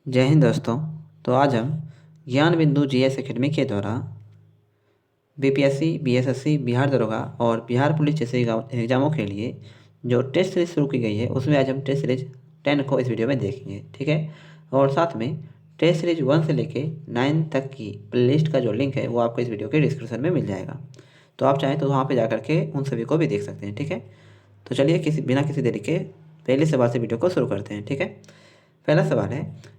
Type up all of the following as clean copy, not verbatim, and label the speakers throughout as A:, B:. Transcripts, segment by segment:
A: जय हिंद दोस्तों। तो आज हम ज्ञान बिंदु जीएस एकेडमी के द्वारा बीपीएससी, बीएसएससी, बिहार दरोगा और बिहार पुलिस जैसे एग्जामों के लिए जो टेस्ट सीरीज शुरू की गई है उसमें आज हम टेस्ट सीरीज 10 को इस वीडियो में देखेंगे, ठीक है। और साथ में टेस्ट सीरीज 1 से लेके 9 तक की प्लेलिस्ट का जो लिंक है वो आपको इस वीडियो के डिस्क्रिप्शन में मिल जाएगा। तो आप चाहें तो वहाँ पर जा करके उन सभी को भी देख सकते हैं, ठीक है। तो चलिए बिना किसी देरी के पहले सवाल से वीडियो को शुरू करते हैं, ठीक है। पहला सवाल है,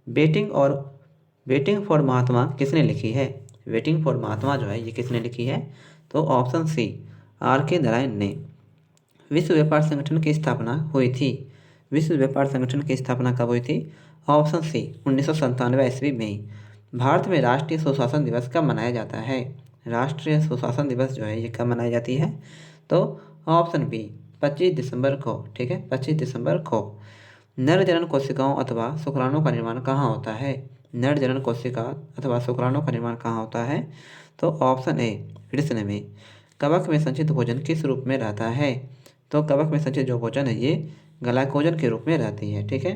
A: वेटिंग फॉर महात्मा किसने लिखी है। वेटिंग फॉर महात्मा जो है ये किसने लिखी है, तो ऑप्शन सी आर.के. नारायण ने। विश्व व्यापार संगठन की स्थापना हुई थी। विश्व व्यापार संगठन की स्थापना कब हुई थी, ऑप्शन सी 1997 ईस्वी में। भारत में राष्ट्रीय सुशासन दिवस कब मनाया जाता है। राष्ट्रीय सुशासन दिवस जो है ये कब मनाई जाती है, तो ऑप्शन बी 25 दिसंबर को, ठीक है, 25 दिसंबर को। नर जनन कोशिकाओं अथवा शुक्राणु का निर्माण कहाँ होता है। नर जनन कोशिका अथवा शुक्राणु का निर्माण कहाँ होता है, तो ऑप्शन ए कृष्ण में। कवक में संचित भोजन किस रूप में रहता है, तो कवक में संचित जो भोजन है ये ग्लाइकोजन के रूप में रहती है, ठीक है।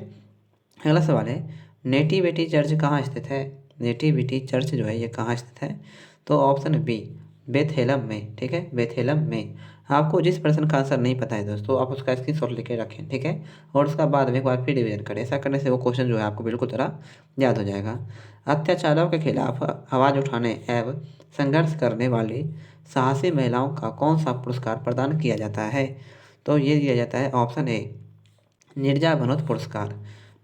A: अगला सवाल है, नेटिविटी चर्च कहाँ स्थित है। नेटिविटी चर्च जो है ये कहाँ स्थित है, तो ऑप्शन बी बेथेलम में, ठीक है, बेथेलम में। आपको जिस प्रश्न का आंसर नहीं पता है दोस्तों आप उसका स्क्रीनशॉट लेके रखें, ठीक है, और उसका बाद में एक बार फिर रिवीजन करें। ऐसा करने से वो क्वेश्चन जो है आपको बिल्कुल तरह याद हो जाएगा। अत्याचारों के खिलाफ आवाज़ उठाने एवं संघर्ष करने वाली साहसी महिलाओं का कौन सा पुरस्कार प्रदान किया जाता है, तो ये दिया जाता है ऑप्शन ए निर्जा बनोत पुरस्कार।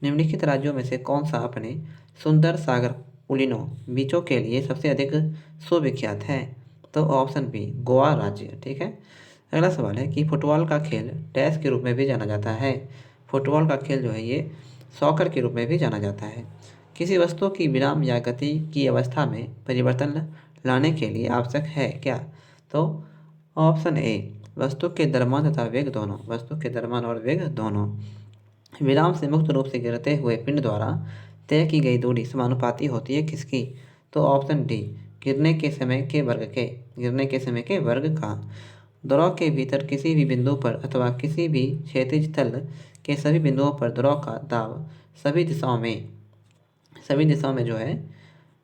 A: निम्नलिखित राज्यों में से कौन सा अपने सुंदर सागर कुलीनों बीचों के लिए सबसे अधिक सुविख्यात है, तो ऑप्शन बी गोवा राज्य, ठीक है। अगला सवाल है कि फुटबॉल का खेल डैश के रूप में भी जाना जाता है। फुटबॉल का खेल जो है ये सॉकर के रूप में भी जाना जाता है। किसी वस्तु की विराम या गति की अवस्था में परिवर्तन लाने के लिए आवश्यक है क्या, तो ऑप्शन ए वस्तु के द्रव्यमान तथा वेग दोनों, वस्तु के द्रव्यमान और वेग दोनों। विराम से मुक्त रूप से गिरते हुए पिंड द्वारा तय की गई दूरी समानुपाती होती है किसकी, तो ऑप्शन डी गिरने के समय के वर्ग के, गिरने के समय के वर्ग का। द्रव के भीतर किसी भी बिंदु पर अथवा किसी भी क्षैतिज तल के सभी बिंदुओं पर द्रव का दाब सभी दिशाओं में जो है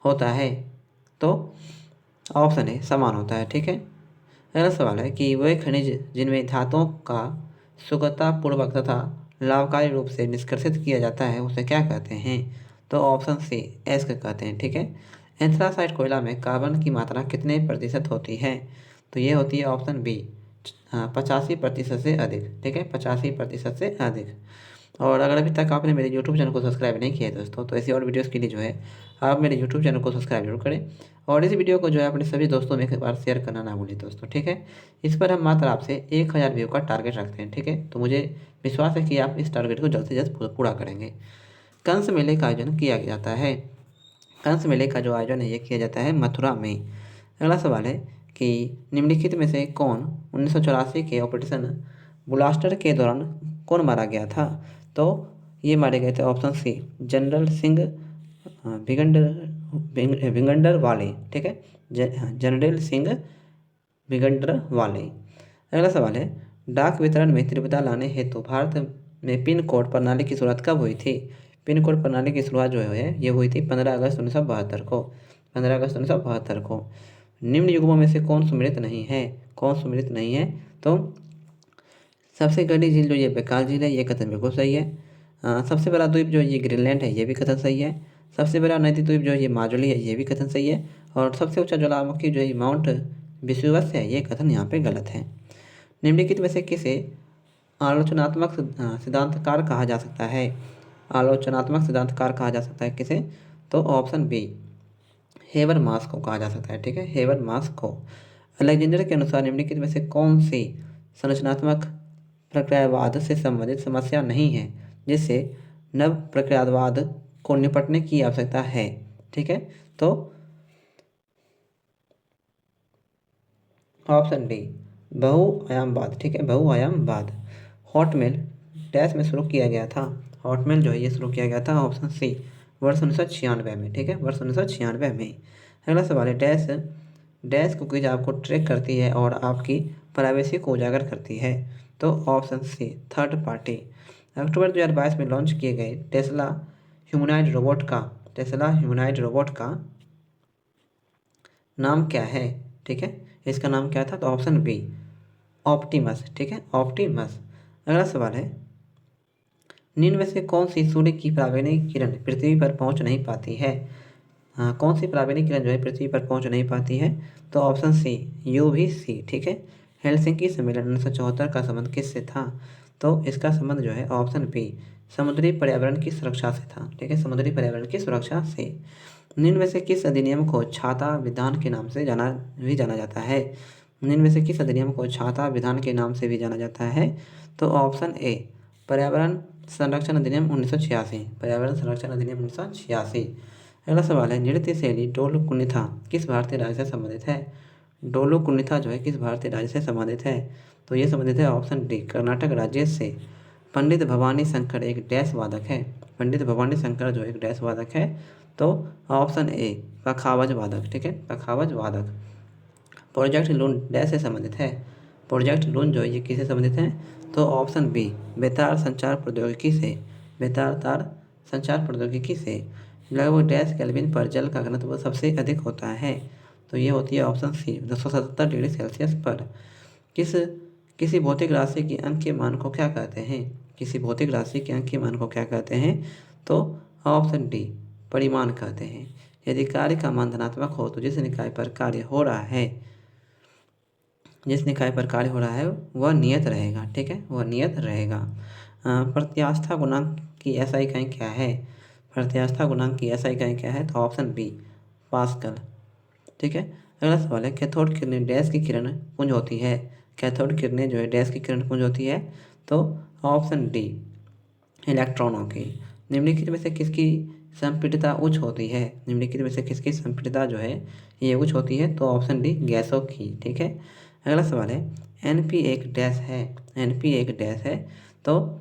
A: होता है, तो ऑप्शन है समान होता है, ठीक है। अगला सवाल है कि वह खनिज जिनमें धातुओं का सुगमतापूर्वक तथा लाभकारी रूप से निष्कर्षित किया जाता है उसे क्या कहते हैं, तो ऑप्शन सी एस्क कहते हैं, ठीक है। एंथ्रासाइट कोयला में कार्बन की मात्रा कितने प्रतिशत होती है, तो ये होती है ऑप्शन बी 85% से अधिक, ठीक है, 85% से अधिक। और अगर अभी तक आपने मेरे यूट्यूब चैनल को सब्सक्राइब नहीं किया है दोस्तों, तो ऐसी और वीडियोस के लिए जो है आप मेरे यूट्यूब चैनल को सब्सक्राइब जरूर करें और इस वीडियो को जो है अपने सभी दोस्तों में एक बार शेयर करना ना भूलें दोस्तों, ठीक है। इस पर हम मात्र आपसे 1000 व्यू का टारगेट रखते हैं, ठीक है। तो मुझे विश्वास है कि आप इस टारगेट को जल्द से जल्द पूरा करेंगे। कंस मेले का आयोजन किया जाता है। कंस मेले का जो आयोजन है ये किया जाता है मथुरा में। अगला सवाल है कि निम्नलिखित में से कौन 1984 के ऑपरेशन ब्लास्टर के दौरान कौन मारा गया था, तो ये मारे गए थे ऑप्शन सी जनरल सिंह भिगंडर वाले, ठीक है, जनरल सिंह भिगंडर वाले। अगला सवाल है, डाक वितरण में तीव्रता लाने हेतु भारत में पिन कोड प्रणाली की शुरुआत कब हुई थी। पिन कोड प्रणाली की शुरुआत जो है ये हुई थी 15 अगस्त 1972 को, 15 अगस्त 1972 को। निम्न युग्मों में से कौन सुमेलित नहीं है, कौन सुमेलित नहीं है, तो सबसे बड़ी झील जो ये बैकाल झील है ये कथन बिल्कुल सही है। सबसे बड़ा द्वीप जो ये ग्रीनलैंड है ये भी कथन सही है। सबसे बड़ा नदी द्वीप जो ये माजुली है ये भी कथन सही है। और सबसे ऊंचा ज्वालामुखी जो है माउंट विषुवत है ये कथन यहाँ पे गलत है। निम्नलिखित में से किसे आलोचनात्मक सिद्धांतकार कहा जा सकता है। आलोचनात्मक सिद्धांतकार कहा जा सकता है किसे, तो ऑप्शन बी हेबरमास को कहा जा सकता है, ठीक है, हेबरमास को। अलेक्जेंडर के अनुसार निम्नलिखित में से कौन सी संरचनात्मक प्रक्रियावाद से संबंधित समस्या नहीं है जिससे नव प्रक्रियावाद को निपटने की आवश्यकता है, ठीक है, तो ऑप्शन डी बहुआयामवाद, ठीक है, बहुआयामवाद। हॉटमेल डैश में शुरू किया गया था। हॉटमेल जो है ये शुरू किया गया था ऑप्शन सी वर्ष 1996 में, ठीक है, वर्ष 1996 में। अगला सवाल है, डैश डैश कुकीज आपको ट्रैक करती है और आपकी प्राइवेसी को उजागर करती है, तो ऑप्शन सी थर्ड पार्टी। अक्टूबर 2022 में लॉन्च किए गए टेस्ला ह्यूमनॉइड रोबोट का टेस्ला ह्यूमनॉइड रोबोट का नाम क्या है? ठीक है, इसका नाम क्या था? तो ऑप्शन बी ऑप्टिमस। ठीक है, ऑप्टिमस। अगला सवाल है, निम्न में से कौन सी सूर्य की पराबैंगनी किरण पृथ्वी पर पहुंच नहीं पाती है? हाँ, कौन सी पराबैंगनी किरण जो है पृथ्वी पर पहुंच नहीं पाती है? तो ऑप्शन सी यूवीसी। ठीक है, हेलसिंकी सम्मेलन 1974 का संबंध किससे था? तो इसका संबंध जो है ऑप्शन बी समुद्री पर्यावरण की सुरक्षा से था। ठीक है, समुद्री पर्यावरण की सुरक्षा से। निम्न में से किस अधिनियम को छाता विधान के नाम से जाना जाता है? निम्न में से किस अधिनियम को छाता विधान के नाम से भी जाना जाता है? तो ऑप्शन ए पर्यावरण संरक्षण अधिनियम 1986। पर्यावरण संरक्षण अधिनियम 1986। अगला सवाल है, नृत्य शैली डोलू कुनिथा किस भारतीय राज्य से संबंधित है? डोलू कुनिथा जो है किस भारतीय राज्य से संबंधित है? तो ये संबंधित है ऑप्शन डी कर्नाटक राज्य से। पंडित भवानी शंकर एक डैश वादक है। पंडित भवानी शंकर जो एक डैश वादक है, तो ऑप्शन ए पखावज वादक। ठीक है, पखावज वादक। प्रोजेक्ट लून डैश से संबंधित है। प्रोजेक्ट लून जो है ये किससे संबंधित है? तो ऑप्शन बी बेतार संचार प्रौद्योगिकी से। बेतार तार संचार प्रौद्योगिकी से। लगभग डैश केल्विन पर जल का घनत्व सबसे अधिक होता है, तो ये होती है ऑप्शन सी 277 डिग्री सेल्सियस पर। किसी भौतिक राशि के अंक के मान को क्या कहते हैं? किसी भौतिक राशि के अंक के मान को क्या कहते हैं? तो ऑप्शन डी परिमाण कहते हैं। यदि कार्य का मान धनात्मक हो तो जिस निकाय पर कार्य हो रहा है वह नियत रहेगा। ठीक है, वह नियत रहेगा। प्रत्यास्था गुणांक की ऐसा इकाई क्या है? प्रत्यास्था गुणांक की ऐसा इकाई क्या है? तो ऑप्शन बी पास्कल। ठीक है, अगला सवाल है, कैथोड किरणें डैश की किरण पुंज होती है? कैथोड किरणें जो है डैश की किरण पुंज होती है? तो ऑप्शन डी इलेक्ट्रॉनों की। निम्नलिखित में से किसकी संपीड़ितता उच्च होती है? निम्नलिखित में से किसकी संपीड़ितता जो है ये उच्च होती है? तो ऑप्शन डी गैसों की। ठीक है, अगला सवाल है, एनपी एक डैश है। एनपी एक डैश है, तो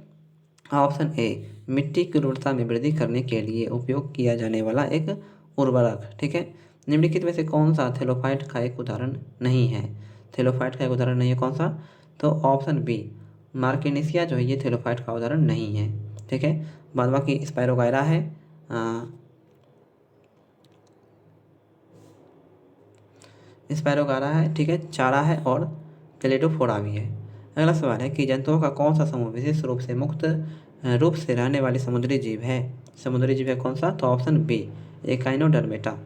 A: ऑप्शन ए मिट्टी की उर्वरता में वृद्धि करने के लिए उपयोग किया जाने वाला एक उर्वरक। ठीक है, निम्नलिखित में से कौन सा थेलोफाइट का एक उदाहरण नहीं है? थेलोफाइट का एक उदाहरण नहीं है, कौन सा? तो ऑप्शन बी मार्केनेसिया जो है ये थेलोफाइट का उदाहरण नहीं है। ठीक है, बाद बाकी स्पायरोगायरा है, स्पायरोगायरा है, ठीक है, चारा है और कैलिडोफोरा भी है। अगला सवाल है कि जंतुओं का कौन सा समूह विशेष रूप से मुक्त रूप से रहने वाली समुद्री जीव है? समुद्री जीव है कौन सा? तो ऑप्शन बी एकाइनोडर्मेटा।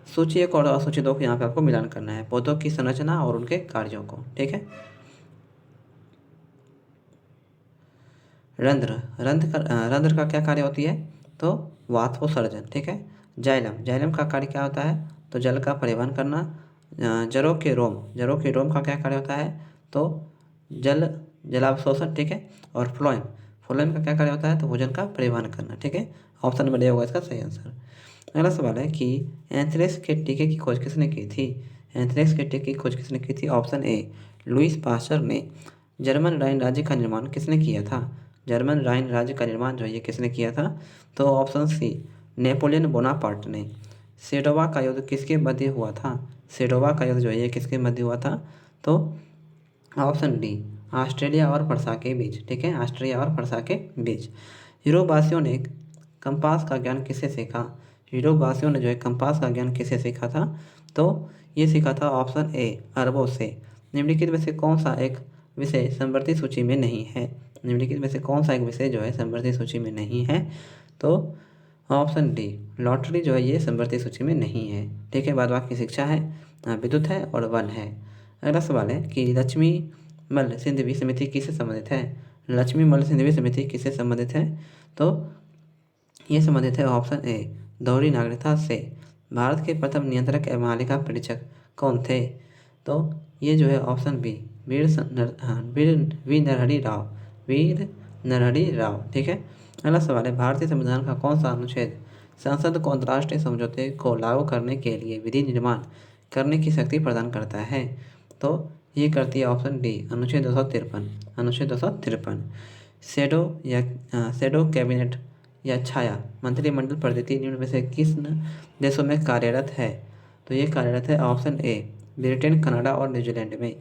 A: सूची 1 और सूची 2 को यहाँ पे आपको मिलान करना है, पौधों की संरचना और उनके कार्यों को। ठीक है, रंध्र का क्या कार्य होती है? तो वाष्पोत्सर्जन। ठीक है, जाइलम का कार्य क्या होता है? तो जल का परिवहन करना। जड़ों के रोम का क्या कार्य होता है? तो जलावशोषण। ठीक है, और फ्लोएम का क्या कार्य होता है? तो भोजन का परिवहन करना। ठीक है, ऑप्शन नंबर ए होगा इसका सही आंसर। अगला सवाल है कि एंथ्रेक्स के टीके की खोज किसने की थी? एंथ्रेक्स के टीके की खोज किसने की थी? ऑप्शन ए लुईस पास्चर ने। जर्मन राइन राज्य का निर्माण किसने किया था? जर्मन राइन राज्य का निर्माण जो है ये किसने किया था? तो ऑप्शन सी नेपोलियन बोनापार्ट ने। सेडोवा का युद्ध किसके मध्य हुआ था? सेडोवा का युद्ध जो है ये किसके मध्य हुआ था? तो ऑप्शन डी ऑस्ट्रेलिया और प्रसा के बीच। ठीक है, ऑस्ट्रेलिया और प्रसा के बीच। यूरोपवासियों ने कंपास का ज्ञान किससे सीखा? यूरोपवासियों ने जो है कंपास का ज्ञान किससे सीखा था? तो ये सीखा था ऑप्शन ए अरबों से। निम्नलिखित में से कौन सा एक विषय समवर्ती सूची में नहीं है? निम्नलिखित में से कौन सा एक विषय जो है समवर्ती सूची में नहीं है? तो ऑप्शन डी लॉटरी जो है ये समवर्ती सूची में नहीं है। ठीक है, बाद बाकी शिक्षा है, विद्युत है और वन है। अगला सवाल है कि लक्ष्मी मल्ल सिंधवी समिति किससे संबंधित है? लक्ष्मी मल्ल सिंधवी समिति किससे संबंधित है? तो ये संबंधित है ऑप्शन ए दोहरी नागरिकता से। भारत के प्रथम नियंत्रक एवं मालिका परीक्षक कौन थे? तो ये जो है ऑप्शन बी वीर नरहरि राव। ठीक है, अगला सवाल है, भारतीय संविधान का कौन सा अनुच्छेद संसद को अंतर्राष्ट्रीय समझौते को लागू करने के लिए विधि निर्माण करने की शक्ति प्रदान करता है? तो ये करती है ऑप्शन डी अनुच्छेद 253। अनुच्छेद 253। शेडो कैबिनेट या छाया मंत्रिमंडल पद्धति निम्न में से किस देशों में कार्यरत है? तो ये कार्यरत है ऑप्शन ए ब्रिटेन, कनाडा और न्यूजीलैंड में।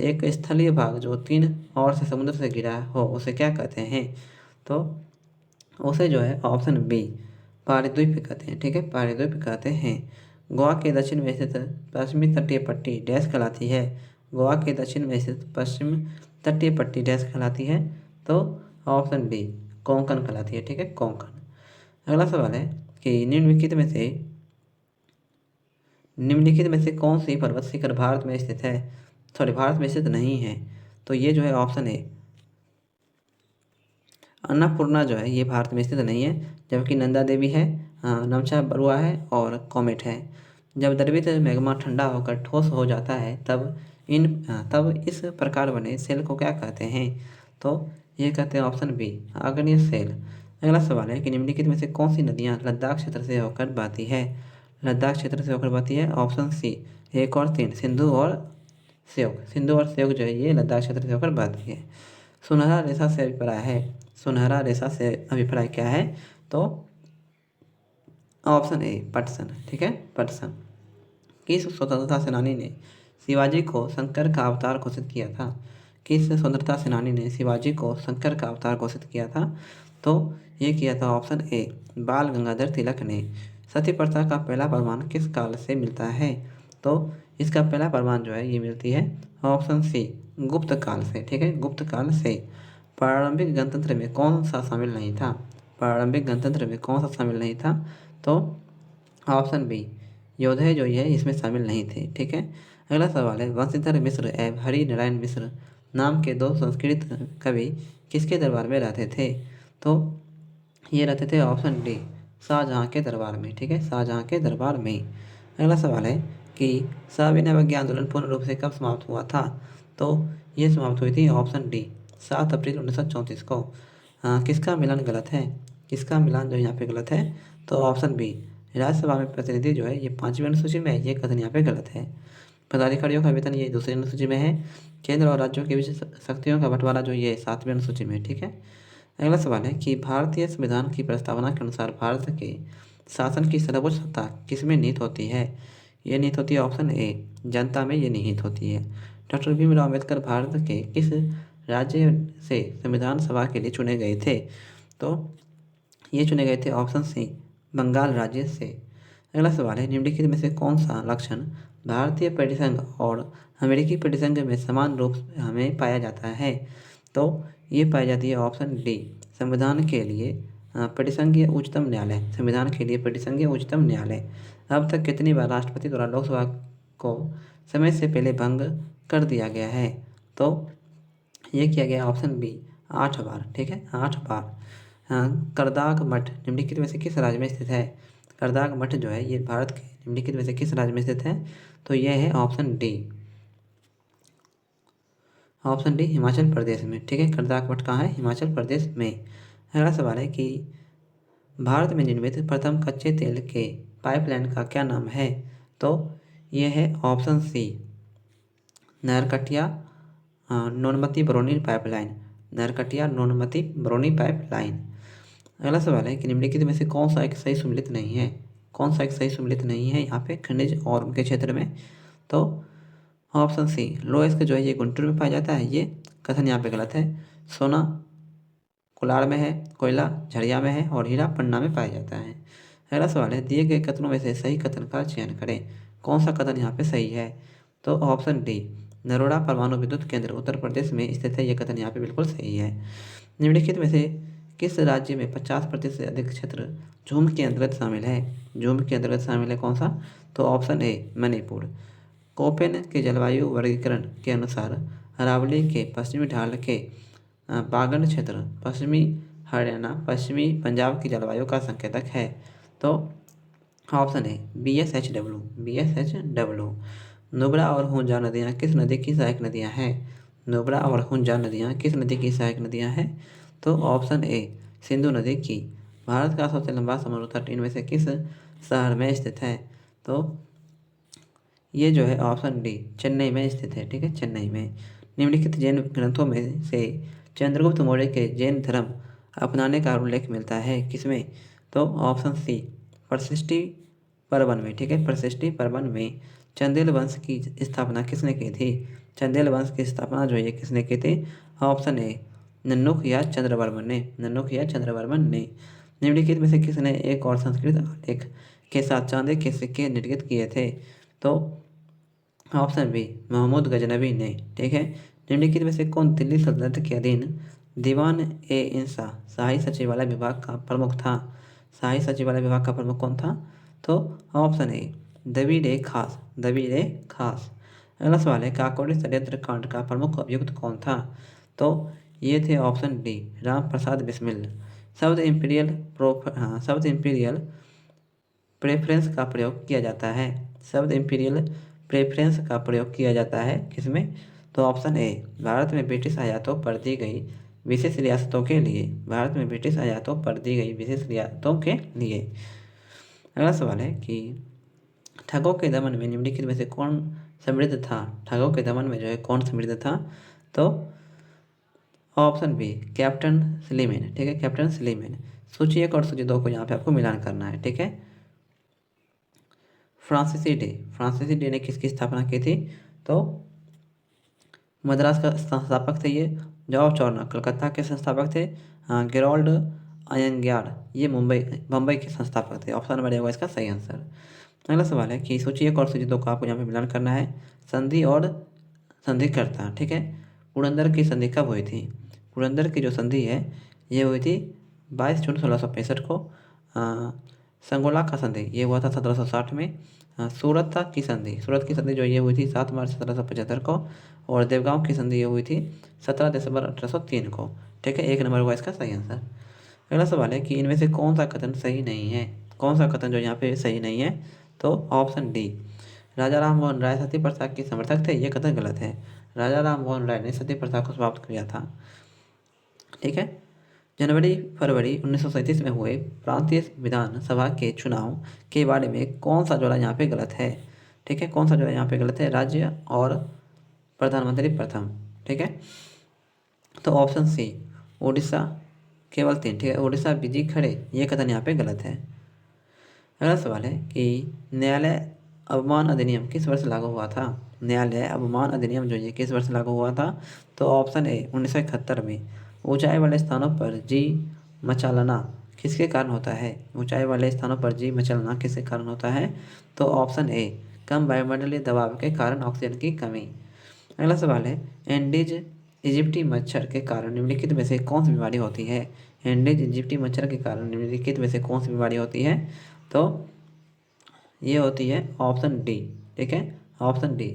A: एक स्थलीय भाग जो 3 ओर से समुद्र से घिरा हो उसे क्या कहते हैं? तो उसे जो है ऑप्शन बी पारिद्वीप कहते हैं, ठीक है, पारिद्वीप कहते हैं। गोवा के दक्षिण में स्थित पश्चिमी तटीय पट्टी डैश कहलाती है। गोवा के दक्षिण में स्थित पश्चिम तटीय पट्टी डैश कहलाती है। तो ऑप्शन डी कोंकण कहलाती है, ठीक है, कोंकण। अगला सवाल है कि निम्नलिखित में से कौन सी पर्वत शिखर भारत में स्थित है, सॉरी भारत में स्थित नहीं है। तो ये जो है ऑप्शन है अन्नपूर्णा जो है ये भारत में स्थित नहीं है, जबकि नंदा देवी है, नमसा बरुआ है और कॉमेट है। जब द्रवित मैग्मा ठंडा होकर ठोस हो जाता है तब इस प्रकार बने सेल को क्या कहते हैं। तो ये कहते हैं ऑप्शन बी आग्नेय सेल। अगला सवाल है कि निम्नलिखित में से कौन सी नदियाँ लद्दाख क्षेत्र से होकर बहती है। लद्दाख क्षेत्र से होकर बहती है, ऑप्शन सी 1 और 3 सिंधु और श्योक जो है ये लद्दाख क्षेत्र से होकर बहती है। सुनहरा रेखा से अभिप्राय है, सुनहरा रेखा से अभिप्राय क्या है। तो ऑप्शन ए पटसन, ठीक है, पटसन। किस स्वतंत्रता सेनानी ने शिवाजी को शंकर का अवतार घोषित किया था। किस स्वतंत्रता सेनानी ने शिवाजी को शंकर का अवतार घोषित किया था। तो ये किया था ऑप्शन ए बाल गंगाधर तिलक ने। सती प्रथा का पहला प्रमाण किस काल से मिलता है। तो इसका पहला प्रमाण जो है ये मिलती है ऑप्शन सी गुप्त काल से, ठीक है, गुप्त काल से। प्रारंभिक गणतंत्र में कौन सा शामिल नहीं था। प्रारंभिक गणतंत्र में कौन सा शामिल नहीं था। तो ऑप्शन बी योधे जो ये इसमें शामिल नहीं थे, ठीक है। अगला सवाल है वंशीधर मिश्र एवं हरि नारायण मिश्र नाम के 2 संस्कृत कवि किसके दरबार में रहते थे। तो ये रहते थे ऑप्शन डी शाहजहाँ के दरबार में, ठीक है, शाहजहाँ के दरबार में। अगला सवाल है कि सविनय अवज्ञा आंदोलन पूर्ण रूप से कब समाप्त हुआ था। तो ये समाप्त हुई थी ऑप्शन डी 7 अप्रैल 1934 को। किसका मिलान गलत है, किसका मिलान जो यहाँ पे गलत है। तो ऑप्शन बी राज्यसभा में प्रतिनिधि जो है ये 5वीं अनुसूची में है, ये कथन यहाँ पे गलत है। पदाधिकारियों का वेतन ये 2री अनुसूची में है। केंद्र और राज्यों के बीच शक्तियों का बंटवारा जो ये 7वीं अनुसूची में है, ठीक है। अगला सवाल है कि भारतीय संविधान की प्रस्तावना के अनुसार भारत के शासन की सर्वोच्च सत्ता किसमें निहित होती है। ये निहित होती है ऑप्शन ए जनता में ये निहित होती है। डॉक्टर भीमराव अम्बेडकर भारत के किस राज्य से संविधान सभा के लिए चुने गए थे। तो ये चुने गए थे ऑप्शन सी बंगाल राज्य से। अगला सवाल है निम्नलिखित में से कौन सा लक्षण भारतीय परिसंघ और अमेरिकी परिसंघ में समान रूप हमें पाया जाता है। तो ये पाई जाती है ऑप्शन डी संविधान के लिए परिसंघीय उच्चतम न्यायालय, संविधान के लिए परिसंघीय उच्चतम न्यायालय। अब तक कितनी बार राष्ट्रपति द्वारा लोकसभा को समय से पहले भंग कर दिया गया है। तो ये किया गया ऑप्शन बी 8 बार, ठीक है, 8 बार। करदाग मठ निम्नलिखित में से किस राज्य में स्थित है। करदाग मठ जो है ये भारत के निम्नलिखित में से किस राज्य में स्थित है। तो यह है option D, option D Himachal Pradesh में, ठीक है, करदाग मठ कहाँ है, हिमाचल प्रदेश में। अगला सवाल है कि भारत में निर्मित प्रथम कच्चे तेल के पाइपलाइन का क्या नाम है। तो यह है option C Narkatiya Nonmati Barauni pipeline, Narkatiya Nonmati Barauni pipeline. अगला सवाल है कि निम्नलिखित में से कौन सा एक सही सम्मिलित नहीं है, कौन सा एक सही सम्मिलित नहीं है यहाँ पे खनिज और उनके क्षेत्र में। तो ऑप्शन सी लोएस्क जो है ये गुंटूर में पाया जाता है, ये कथन यहाँ पे गलत है। सोना कोलार में है, कोयला झरिया में है और हीरा पन्ना में पाया जाता है। अगला सवाल है दिए गए कथनों में से सही कथन का चयन करें, कौन सा कथन यहाँ पे सही है। तो ऑप्शन डी नरोड़ा परमाणु विद्युत केंद्र उत्तर प्रदेश में स्थित है, ये कथन यहाँ पे बिल्कुल सही है। निम्नलिखित में से किस राज्य में 50% से अधिक क्षेत्र झूम के अंतर्गत शामिल है। झूम के अंतर्गत शामिल है कौन सा। तो ऑप्शन ए मणिपुर। कोपेन के जलवायु वर्गीकरण के अनुसार अरावली के पश्चिमी ढाल के बागन क्षेत्र पश्चिमी हरियाणा पश्चिमी पंजाब की जलवायु का संकेतक है। तो ऑप्शन है BSHW। नुब्रा और हुंजा नदियाँ किस नदी की सहायक नदियाँ हैं। नुब्रा और हुंजा नदियाँ किस नदी की सहायक नदियाँ हैं। तो ऑप्शन ए सिंधु नदी की। भारत का सबसे लंबा समुद्र तट इनमें से किस शहर में स्थित है। तो ये जो है ऑप्शन डी चेन्नई में स्थित है, ठीक है, चेन्नई में। निम्नलिखित जैन ग्रंथों में से चंद्रगुप्त मौर्य के जैन धर्म अपनाने का उल्लेख मिलता है किसमें। तो ऑप्शन सी प्रशिष्टि पर्वन में, ठीक है, प्रशिष्टि पर्वन में। चंदेल वंश की स्थापना किसने की थी। चंदेल वंश की स्थापना जो है किसने की थी। ऑप्शन ए नन्नुक या चंद्रवर्मन ने, नन्नुक या चंद्रवर्मन ने। निम्नलिखित में से किसने एक और संस्कृत आलेख के साथ चांदी के सिक्के निर्मित किए थे? तो ऑप्शन बी महमूद गजनबी ने। ठीक है। निम्नलिखित में से कौन दिल्ली सल्तनत के अधीन दीवान ए इंसा शाही सचिवालय विभाग का प्रमुख था? शाही सचिवालय विभाग का प्रमुख कौन था? तो ऑप्शन ए दबीर ए खास। दबीर ए खास। अगला सवाल है, काकोरी षड्यंत्र कांड का प्रमुख अभियुक्त कौन था? तो ये थे ऑप्शन डी राम प्रसाद बिस्मिल। शब्द इंपीरियल प्रेफरेंस का प्रयोग किया जाता है। शब्द इंपीरियल प्रेफरेंस का प्रयोग किया जाता है किसमें? तो ऑप्शन ए भारत में ब्रिटिश आयातों पर दी गई विशेष रियासतों के लिए। भारत में ब्रिटिश आयातों पर दी गई विशेष रियासतों के लिए। अगला सवाल है कि ठगों के दमन में निम्नलिखित में से कौन समृद्ध था? ठगों के दमन में जो है कौन समृद्ध था? तो ऑप्शन बी कैप्टन स्लीमैन। ठीक है, कैप्टन स्लीमैन। सूची 1 और सूची 2 को यहाँ पे आपको मिलान करना है। ठीक है। फ्रांसीसी डे ने किसकी स्थापना की थी? तो मद्रास का संस्थापक थे ये। जॉर्ज चॉर्नर कलकत्ता के संस्थापक थे। गेरोल्ड अयंग्यार ये बम्बई के संस्थापक थे। ऑप्शन नंबर ए होगा इसका सही आंसर। अगला सवाल है कि सूची 1 और सूची 2 को आपको यहाँ पे मिलान करना है। संधि और संधिकर्ता। ठीक है। पुरंदर की संधि कब हुई थी? पुरंदर की जो संधि है ये हुई थी 22 जून 1665 को। संगोला का संधि ये हुआ था 1760 में। सूरत की संधि जो ये हुई थी 7 मार्च 1775 को। और देवगांव की संधि ये हुई थी 17 दिसंबर 1803 को। ठीक है, 1 नंबर हुआ इसका सही आंसर। अगला सवाल है कि इनमें से कौन सा कथन सही नहीं है? कौन सा कथन जो यहाँ पे सही नहीं है? तो ऑप्शन डी राजा राम मोहन राय सती प्रथा के समर्थक थे, ये कथन गलत है। राजा राम मोहन राय ने सती प्रथा को समाप्त किया था। ठीक है। जनवरी फरवरी 1937 में हुए प्रांतीय विधानसभा के चुनाव के बारे में कौन सा जोड़ा यहाँ पे गलत है? ठीक है, कौन सा जोड़ा यहाँ पे गलत है? राज्य और प्रधानमंत्री प्रथम। ठीक है। तो ऑप्शन सी उड़ीसा केवल 3। ठीक है, उड़ीसा बिजी खड़े ये कथन यहाँ पे गलत है। अगला सवाल है कि न्यायालय अवमान अधिनियम किस वर्ष लागू हुआ था? न्यायालय अवमान अधिनियम जो ये किस वर्ष लागू हुआ था? तो ऑप्शन ए 1971 में। ऊंचाई वाले स्थानों पर जी मचालना किसके कारण होता है? ऊंचाई वाले स्थानों पर जी मचलना किसके कारण होता है? तो ऑप्शन ए कम वायुमंडलीय दबाव के कारण ऑक्सीजन की कमी। अगला सवाल है एंडीज इजिप्टी मच्छर के कारण निम्नलिखित में से कौन सी बीमारी होती है? एंडीज इजिप्टी मच्छर के कारण निम्नलिखित में से कौन सी बीमारी होती है? तो ये होती है ऑप्शन डी। ठीक है, ऑप्शन डी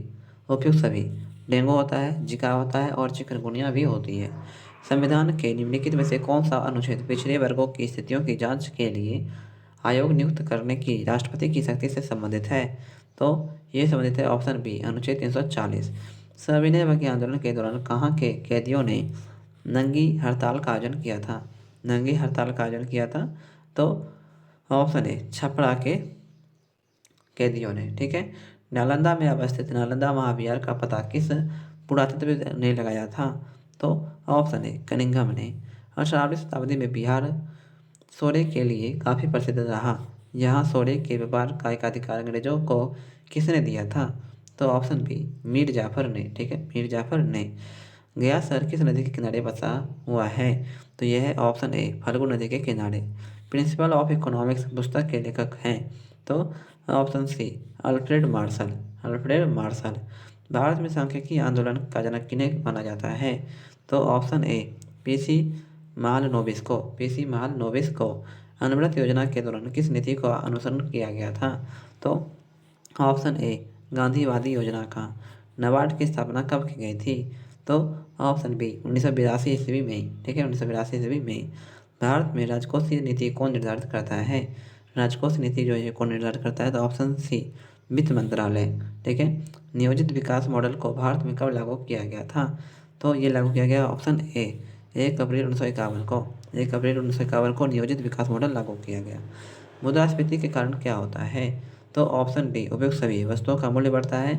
A: उपयुक्त सभी। डेंगू होता है, जिका होता है और चिकनगुनिया भी होती है। संविधान के निम्नलिखित में से कौन सा अनुच्छेद पिछड़े वर्गों की स्थितियों की जांच के लिए आयोग नियुक्त करने की राष्ट्रपति की शक्ति से संबंधित है? तो ये संबंधित है ऑप्शन बी अनुच्छेद 340। सविनय अवज्ञा आंदोलन के दौरान कहाँ के कैदियों ने नंगी हड़ताल का आयोजन किया था? नंगी हड़ताल का आयोजन किया था? तो ऑप्शन ए छपरा के कैदियों ने। ठीक है। नालंदा में अवस्थित नालंदा महाविहार का पता किस पुरातत्वविद ने लगाया था? तो ऑप्शन ए कनिंघम ने। 18वीं शताब्दी में बिहार सोरे के लिए काफ़ी प्रसिद्ध रहा। यहाँ सोरे के व्यापार का एकाधिकार अंग्रेजों को किसने दिया था? तो ऑप्शन बी मीर जाफर ने। ठीक है, मीर जाफर ने। गया शहर किस नदी के किनारे बसा हुआ है? तो यह है ऑप्शन ए फल्गु नदी के किनारे। प्रिंसिपल ऑफ इकोनॉमिक्स पुस्तक के लेखक हैं? तो option C Alfred Marshall. Alfred Marshall. भारत में सांख्यिकी आंदोलन का जनक किन्हें माना जाता है? तो ऑप्शन ए पीसी महालनोबिस को। पीसी महालनोबिस को। अनवरत योजना के दौरान किस नीति का अनुसरण किया गया था? तो ऑप्शन ए गांधीवादी योजना का। नाबार्ड की स्थापना कब की गई थी? तो ऑप्शन बी 1982 ईस्वी में। ठीक है, 1982 ईस्वी में। भारत में राजकोषीय नीति कौन निर्धारित करता है? राजकोषीय नीति जो है कौन निर्धारित करता है? तो ऑप्शन सी वित्त मंत्रालय। ठीक है। नियोजित विकास मॉडल को भारत में कब लागू किया गया था? तो ये लागू किया गया ऑप्शन ए 1 अप्रैल 1951 को। 1 अप्रैल 1951 को नियोजित विकास मॉडल लागू किया गया। मुद्रास्फीति के कारण क्या होता है? तो ऑप्शन डी उपयुक्त सभी। वस्तुओं का मूल्य बढ़ता है,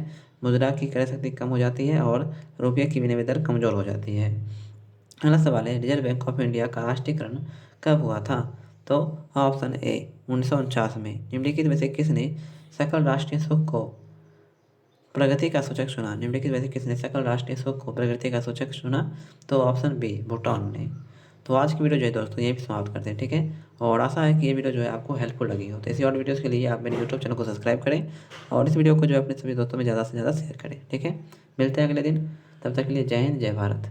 A: मुद्रा की क्रय शक्ति कम हो जाती है और रुपये की विनिमय दर कमजोर हो जाती है। अगला सवाल है रिजर्व बैंक ऑफ इंडिया का राष्ट्रीयकरण कब हुआ था? तो ऑप्शन ए 1949 में। निम्नलिखित में से किसने सकल राष्ट्रीय सुख को प्रगति का सूचक चुना? निम्नलिखित में से किसने सकल राष्ट्रीय सुख को प्रगति का सूचक चुना? तो ऑप्शन बी भूटान ने। तो आज की वीडियो जो है दोस्तों यहीं पे समाप्त करते हैं, ठीक है। और आशा है कि ये वीडियो जो है आपको हेल्पफुल लगी हो। तो ऐसी और वीडियोज़ के लिए आप मेरे यूट्यूब चैनल को सब्सक्राइब करें और इस वीडियो को जो है अपने सभी दोस्तों में ज़्यादा से ज़्यादा शेयर करें, ठीक है। मिलते हैं अगले दिन, तब तक के लिए जय हिंद, जय भारत।